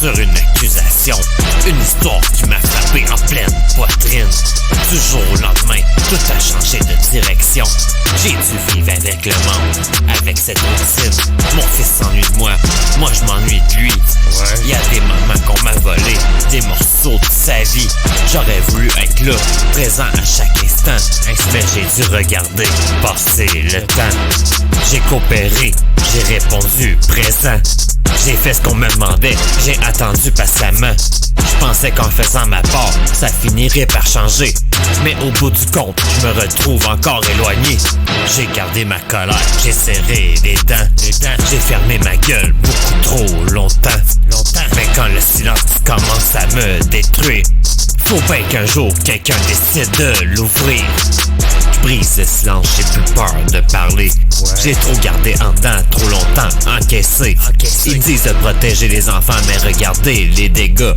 sur une accusation. Une histoire qui m'a frappé en pleine poitrine. Du jour au lendemain, tout a changé de direction. J'ai dû vivre avec le manque, avec cette routine. Mon fils s'ennuie de moi je m'ennuie de lui. Il y a des moments qu'on m'a volé, des morceaux de sa vie. J'aurais voulu être là, présent à chaque instant, mais j'ai dû regarder passer le temps. J'ai coopéré, j'ai répondu présent. J'ai fait ce qu'on me demandait, j'ai attendu patiemment. Je pensais qu'en faisant ma part, ça finirait par changer. Mais au bout du compte, je me retrouve encore éloigné. J'ai gardé ma colère, j'ai serré les dents. J'ai fermé ma gueule beaucoup trop longtemps. Mais quand le silence commence à me détruire, faut bien qu'un jour quelqu'un décide de l'ouvrir. Je brise le silence, j'ai plus peur de parler. J'ai trop gardé en dedans, trop longtemps encaissé. Ils disent de protéger les enfants, mais regardez les dégâts.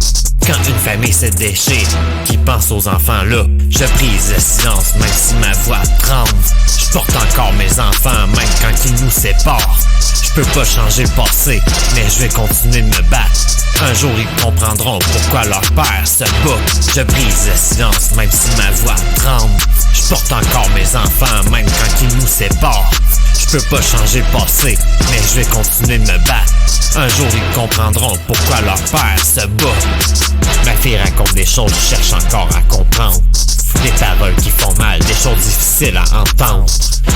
Quand une famille se déchire, qui pense aux enfants là, je brise le silence, même si ma voix tremble. Je porte encore mes enfants, même quand ils nous séparent. Je peux pas changer le passé, mais je vais continuer de me battre. Un jour ils comprendront pourquoi leur père se bat. Je brise le silence, même si ma voix tremble. Je porte encore mes enfants, même quand ils nous séparent. Je peux pas changer le passé, mais je vais continuer de me battre. Un jour ils comprendront pourquoi leur père se bat. Ma fille raconte des choses, je cherche encore à comprendre. Des paroles qui font mal, des choses difficiles à entendre.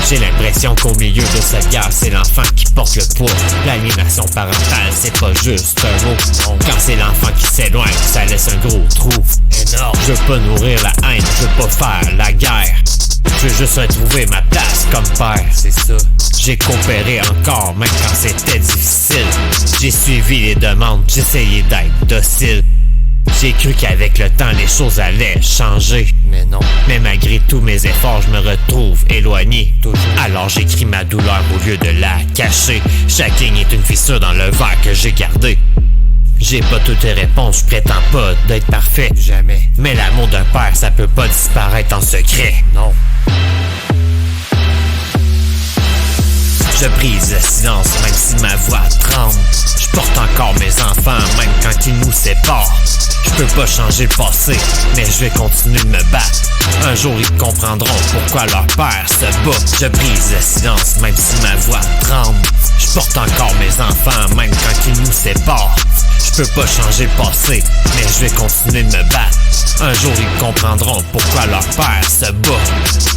J'ai l'impression qu'au milieu de cette guerre, c'est l'enfant qui porte le poids. L'aliénation parentale, c'est pas juste un mot. Quand c'est l'enfant qui s'éloigne, ça laisse un gros trou énorme. Je veux pas nourrir la haine, je veux pas faire la guerre. Je veux juste retrouver ma place comme père, c'est ça. J'ai coopéré encore, même quand c'était difficile. J'ai suivi les demandes, j'ai essayé d'être docile. J'ai cru qu'avec le temps les choses allaient changer, mais non. Mais malgré tous mes efforts, je me retrouve éloigné. Alors j'écris ma douleur au lieu de la cacher. Chaque ligne est une fissure dans le verre que j'ai gardé. J'ai pas toutes les réponses, je prétends pas d'être parfait, jamais. Mais l'amour d'un père, ça peut pas disparaître en secret, non. Je brise le silence, même si ma voix tremble. Je porte encore mes enfants, même quand ils nous séparent. Je peux pas changer le passé, mais je vais continuer de me battre. Un jour ils comprendront pourquoi leur père se bat. Je brise le silence, même si ma voix tremble. Je porte encore mes enfants, même quand ils nous séparent. Je peux pas changer le passé, mais je vais continuer de me battre. Un jour ils comprendront pourquoi leur père se bat.